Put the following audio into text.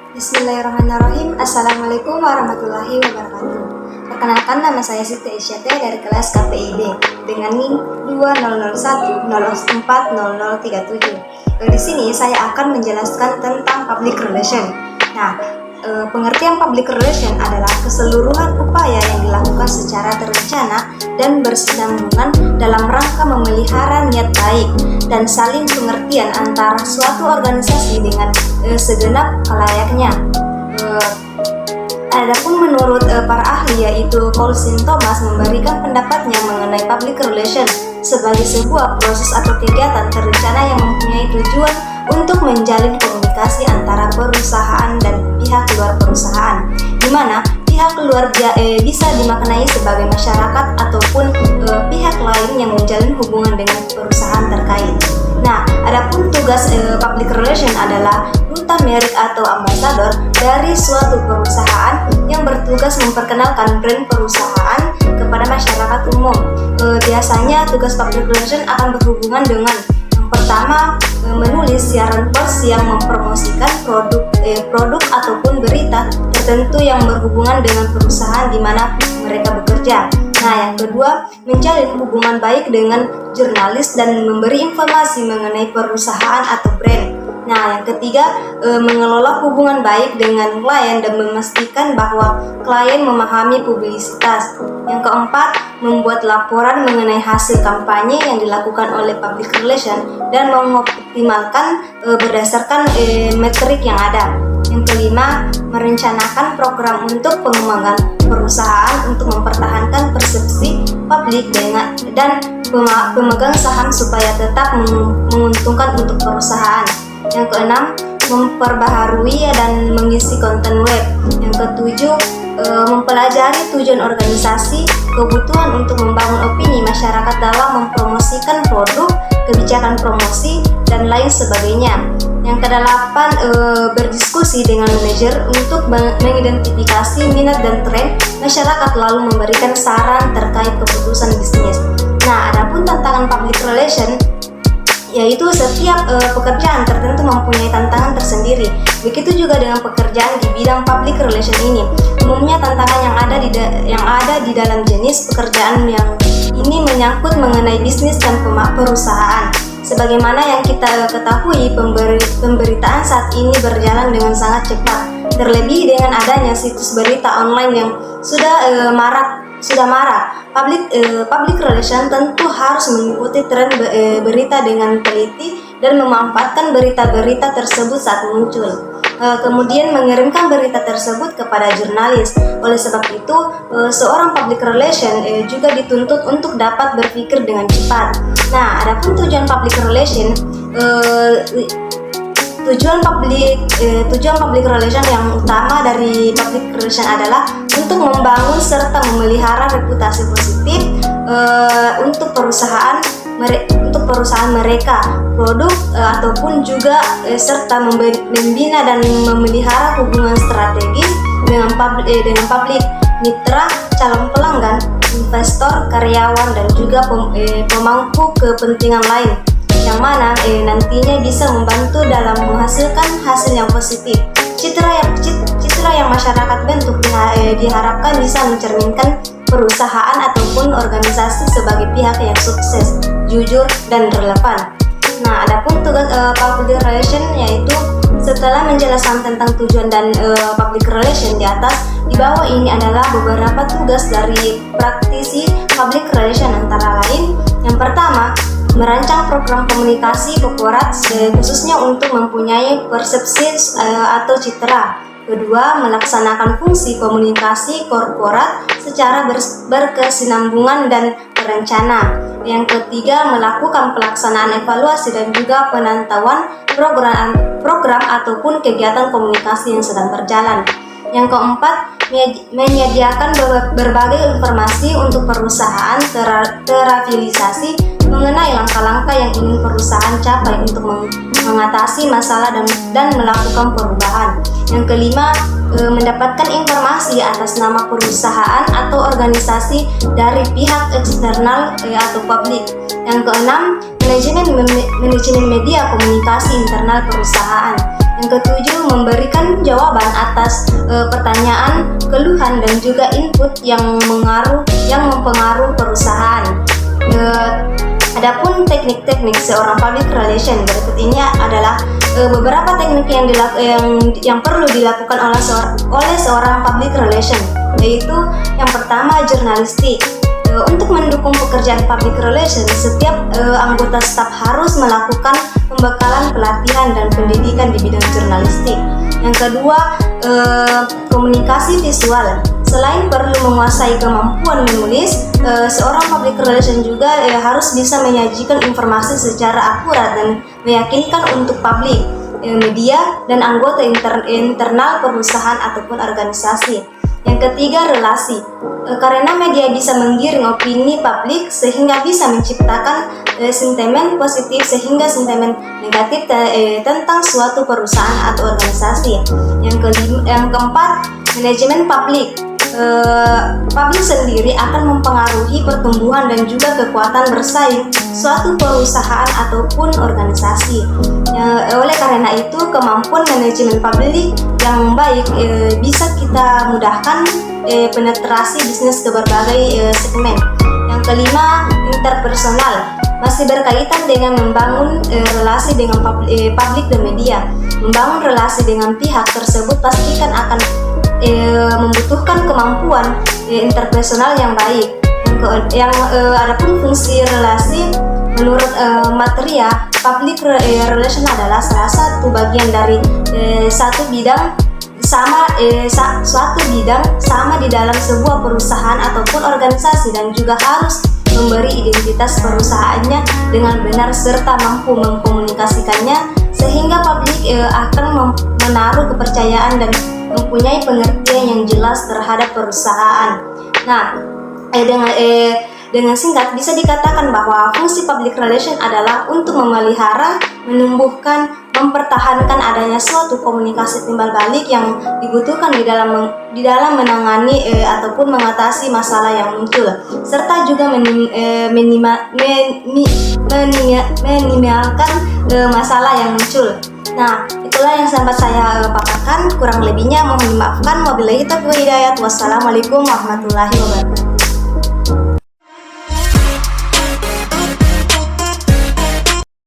Bismillahirrahmanirrahim. Assalamualaikum warahmatullahi wabarakatuh. Perkenalkan, nama saya Siti Isyate dari kelas KPIB dengan NIM 2001040037. Di sini saya akan menjelaskan tentang public relation. Pengertian public relation adalah keseluruhan upaya yang dilakukan secara terencana dan berkesinambungan dalam rangka memelihara niat baik dan saling pengertian antara suatu organisasi dengan segenap layaknya. Adapun menurut para ahli, yaitu Paulsen Thomas, memberikan pendapatnya mengenai public relation sebagai sebuah proses atau kegiatan terencana yang mempunyai tujuan untuk menjalin komunikasi antara perusahaan dan pihak luar perusahaan, di mana pihak luar bisa dimaknai sebagai masyarakat ataupun pihak lain yang menjalin hubungan dengan perusahaan terkait. Adapun tugas public relation adalah duta merek atau ambasador dari suatu perusahaan yang bertugas memperkenalkan brand perusahaan kepada masyarakat umum. Biasanya tugas public relation akan berhubungan dengan pertama, menulis siaran pers yang mempromosikan produk ataupun berita tertentu yang berhubungan dengan perusahaan di mana mereka bekerja. Yang kedua, menjalin hubungan baik dengan jurnalis dan memberi informasi mengenai perusahaan atau brand. Yang ketiga, mengelola hubungan baik dengan klien dan memastikan bahwa klien memahami publisitas. Yang keempat, membuat laporan mengenai hasil kampanye yang dilakukan oleh public relation dan mengoptimalkan berdasarkan metrik yang ada. Yang kelima, merencanakan program untuk pengembangan perusahaan untuk mempertahankan persepsi publik dan pemegang saham supaya tetap menguntungkan untuk perusahaan. Yang keenam, memperbaharui dan mengisi konten web. Yang ketujuh, mempelajari tujuan organisasi, kebutuhan untuk membangun opini masyarakat dalam mempromosikan produk, kebijakan promosi, dan lain sebagainya. Yang kedelapan, berdiskusi dengan manajer untuk mengidentifikasi minat dan tren masyarakat lalu memberikan saran terkait keputusan bisnis. Adapun tantangan public relation, yaitu setiap pekerjaan tertentu mempunyai tantangan tersendiri. Begitu juga dengan pekerjaan di bidang public relation ini. Umumnya tantangan yang ada di dalam jenis pekerjaan yang ini menyangkut mengenai bisnis dan perusahaan. Sebagaimana yang kita ketahui, pemberitaan saat ini berjalan dengan sangat cepat. Terlebih dengan adanya situs berita online yang sudah marak. Public relation tentu harus mengikuti tren berita dengan teliti dan memanfaatkan berita-berita tersebut saat muncul. Kemudian mengirimkan berita tersebut kepada jurnalis. Oleh sebab itu, seorang public relation juga dituntut untuk dapat berpikir dengan cepat. Adapun tujuan public relation, tujuan public relation yang utama dari public relation adalah untuk membangun serta memelihara reputasi positif untuk perusahaan mereka, produk ataupun juga serta membina dan memelihara hubungan strategis dengan publik, mitra, calon pelanggan, investor, karyawan, dan juga pemangku kepentingan lain, yang mana nantinya bisa membantu dalam menghasilkan hasil yang positif. Citra yang masyarakat bentuk diharapkan bisa mencerminkan perusahaan ataupun organisasi sebagai pihak yang sukses, jujur, dan relevan. Adapun tugas public relation, yaitu setelah menjelaskan tentang tujuan dan public relation di atas, di bawah ini adalah beberapa tugas dari praktisi public relation, antara lain: yang pertama, merancang program komunikasi korporat khususnya untuk mempunyai persepsi atau citra. Kedua, melaksanakan fungsi komunikasi korporat secara berkesinambungan dan terencana. Yang ketiga, melakukan pelaksanaan evaluasi dan juga penantauan program ataupun kegiatan komunikasi yang sedang berjalan. Yang keempat, menyediakan berbagai informasi untuk perusahaan terafiliasi mengenai langkah-langkah yang ingin perusahaan capai untuk mengatasi masalah dan melakukan perubahan. Yang kelima, mendapatkan informasi atas nama perusahaan atau organisasi dari pihak eksternal atau publik. Yang keenam, manajemen media komunikasi internal perusahaan. Yang ketujuh, memberikan jawaban atas pertanyaan, keluhan, dan juga input yang mempengaruhi perusahaan. Adapun teknik-teknik seorang public relation, berikut ini adalah beberapa teknik yang perlu dilakukan oleh seorang public relation, yaitu yang pertama, jurnalistik. Untuk mendukung pekerjaan public relation, setiap anggota staf harus melakukan pembekalan, pelatihan, dan pendidikan di bidang jurnalistik. Yang kedua, komunikasi visual. Selain perlu menguasai kemampuan menulis, seorang public relation juga harus bisa menyajikan informasi secara akurat dan meyakinkan untuk publik, media, dan anggota internal perusahaan ataupun organisasi. Yang ketiga, relasi. Karena media bisa menggiring opini publik sehingga bisa menciptakan sentimen positif sehingga sentimen negatif tentang suatu perusahaan atau organisasi. Yang keempat, manajemen publik. Publik sendiri akan mempengaruhi pertumbuhan dan juga kekuatan bersaing suatu perusahaan ataupun organisasi. Oleh karena itu, kemampuan manajemen publik yang baik bisa kita mudahkan penetrasi bisnis ke berbagai segmen. Yang kelima, interpersonal. Masih berkaitan dengan membangun relasi dengan publik dan media. Membangun relasi dengan pihak tersebut pastikan akan membutuhkan kemampuan interpersonal yang baik. Adapun fungsi relasi menurut Materia, public relation adalah salah satu bagian dari suatu bidang sama di dalam sebuah perusahaan ataupun organisasi, dan juga harus memberi identitas perusahaannya dengan benar serta mampu mengkomunikasikannya sehingga publik akan menaruh kepercayaan dan mempunyai pengertian yang jelas terhadap perusahaan. Nah, dengan singkat bisa dikatakan bahwa fungsi public relation adalah untuk memelihara, menumbuhkan, mempertahankan adanya suatu komunikasi timbal balik yang dibutuhkan di dalam menangani ataupun mengatasi masalah yang muncul, serta juga meminimalkan masalah yang muncul. Nah, itulah yang sempat saya paparkan. Kurang lebihnya mohon dimaafkan. Wabillahi taufiq wal hidayah. Wassalamualaikum warahmatullahi wabarakatuh.